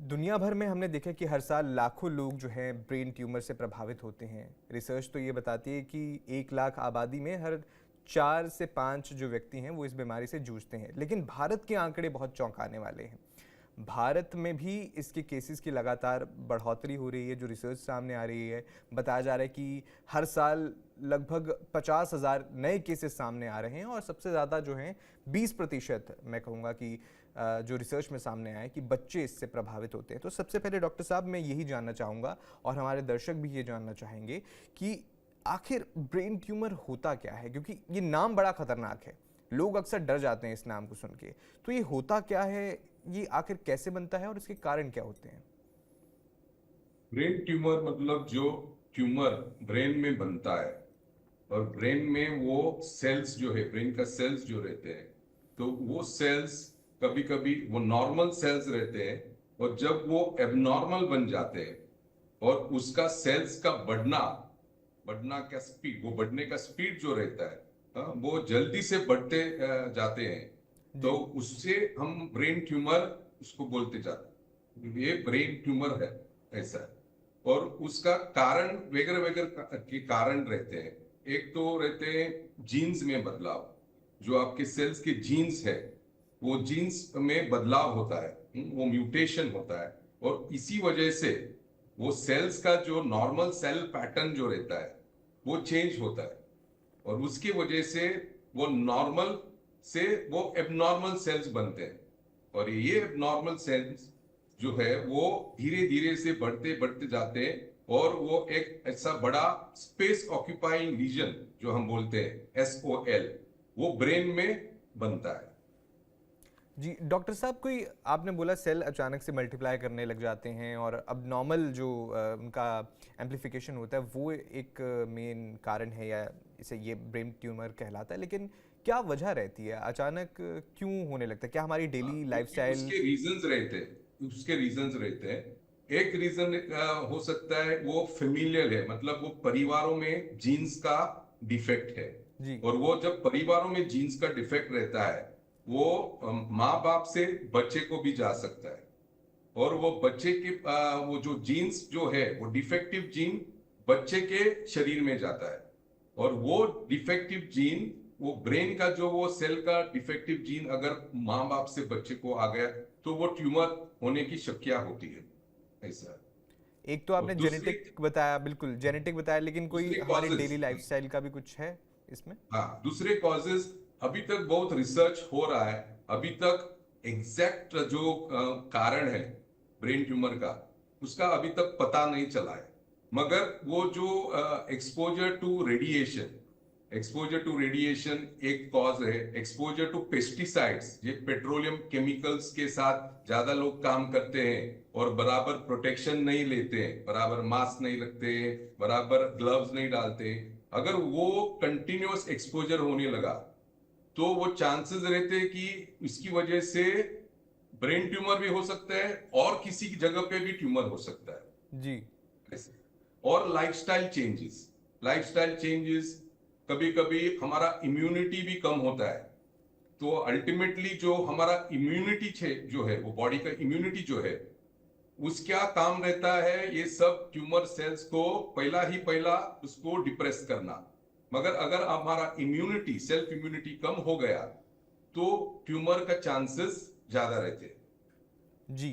दुनिया भर में हमने देखा कि हर साल लाखों लोग जो हैं ब्रेन ट्यूमर से प्रभावित होते हैं। रिसर्च तो ये बताती है कि 1 लाख आबादी में हर 4 से 5 जो व्यक्ति हैं वो इस बीमारी से जूझते हैं। लेकिन भारत के आंकड़े बहुत चौंकाने वाले हैं। भारत में भी इसके केसेस की लगातार बढ़ोतरी हो रही है। जो रिसर्च सामने आ रही है, बताया जा रहा है कि हर साल लगभग 50,000 नए केसेस सामने आ रहे हैं और सबसे ज़्यादा जो हैं 20% मैं कहूँगा कि जो रिसर्च में सामने आया है कि बच्चे इससे प्रभावित होते हैं। तो सबसे पहले डॉक्टर साहब मैं यही जानना चाहूँगा और हमारे दर्शक भी ये जानना चाहेंगे कि आखिर ब्रेन ट्यूमर होता क्या है, क्योंकि ये नाम बड़ा खतरनाक है। लोग अक्सर डर जाते हैं इस नाम को सुन के। तो ये होता क्या है, ये आखिर कैसे बनता है और इसके कारण क्या होते हैं? ब्रेन ट्यूमर मतलब जो ट्यूमर ब्रेन में बनता है और ब्रेन में वो सेल्स जो है, ब्रेन का सेल्स जो रहते हैं, तो वो सेल्स कभी कभी वो नॉर्मल सेल्स रहते हैं और जब वो एबनॉर्मल बन जाते हैं और उसका सेल्स का बढ़ना बढ़ना का स्पीड, वो बढ़ने का स्पीड जो रहता है, वो जल्दी से बढ़ते जाते हैं, तो जी। उससे हम ब्रेन ट्यूमर उसको बोलते जाते हैं। ये ब्रेन ट्यूमर है, ऐसा है। और उसका कारण वगैरह वगैरह के कारण रहते हैं। एक तो रहते हैं जीन्स में बदलाव, जो आपके सेल्स के जीन्स है, वो जीन्स में बदलाव होता है, वो म्यूटेशन होता है और इसी वजह से वो सेल्स का जो नॉर्मल सेल पैटर्न जो रहता है वो चेंज होता है और उसकी वजह से वो नॉर्मल से वो एबनॉर्मल सेल्स बनते हैं और ये एबनॉर्मल सेल्स जो है वो धीरे धीरे से बढ़ते बढ़ते जाते हैं और वो एक ऐसा बड़ा स्पेस ऑक्यूपाइंग रीजन जो हम बोलते हैं SOL, वो ब्रेन में बनता है। जी डॉक्टर साहब, कोई आपने बोला सेल अचानक से मल्टीप्लाई करने लग जाते हैं और अब नॉर्मल जो उनका एम्प्लीफिकेशन होता है वो एक मेन कारण है या इसे ये ब्रेन ट्यूमर कहलाता है। लेकिन क्या वजह रहती है, अचानक क्यों होने लगता है? क्या हमारी डेली लाइफस्टाइल? उसके रीजंस रहते हैं, उसके रीजंस रहते हैं। एक रीजन हो सकता है वो फेमिलियल है, मतलब वो परिवारों में जीन्स का डिफेक्ट है। जी। और वो जब परिवारों में जीन्स का डिफेक्ट रहता है, वो माँ बाप से बच्चे को भी जा सकता है और वो बच्चे के वो जो जीन्स जो है वो डिफेक्टिव जीन बच्चे के शरीर में जाता है और वो डिफेक्टिव जीन, वो ब्रेन का जो वो सेल का डिफेक्टिव जीन अगर माँ बाप से बच्चे को आ गया तो वो ट्यूमर होने की शक्या होती है, ऐसा। एक तो और आपने जेनेटिक बताया, बिल्कुल जेनेटिक बताया, लेकिन कोई दूसरे हमारी कॉजेज, डेली लाइफस्टाइल का भी कुछ है इसमें? हाँ, दूसरे कॉजेज अभी तक बहुत रिसर्च हो रहा है। अभी तक एग्जैक्ट जो कारण है ब्रेन ट्यूमर का, उसका अभी तक पता नहीं चला है। मगर वो जो exposure to radiation, exposure to radiation एक कॉज है। एक्सपोजर टू पेस्टिसाइड्स, ये पेट्रोलियम केमिकल्स के साथ ज्यादा लोग काम करते हैं और बराबर प्रोटेक्शन नहीं लेते हैं, बराबर मास्क नहीं रखते हैं, बराबर ग्लव्स नहीं डालते हैं। अगर वो कंटिन्यूअस एक्सपोजर होने लगा तो वो चांसेस रहते हैं कि इसकी वजह से ब्रेन ट्यूमर भी हो सकता है और किसी की जगह पे भी ट्यूमर हो सकता है, जी। ऐसे। और लाइफस्टाइल चेंजेस, लाइफस्टाइल चेंजेस, कभी कभी हमारा इम्यूनिटी भी कम होता है। तो अल्टीमेटली जो हमारा इम्यूनिटी जो है, वो बॉडी का इम्यूनिटी जो है, उसका काम रहता है ये सब ट्यूमर सेल्स को पहला उसको डिप्रेस करना। मगर अगर हमारा इम्यूनिटी, सेल्फ इम्यूनिटी कम हो गया तो ट्यूमर का चांसेस ज्यादा रहते हैं। जी।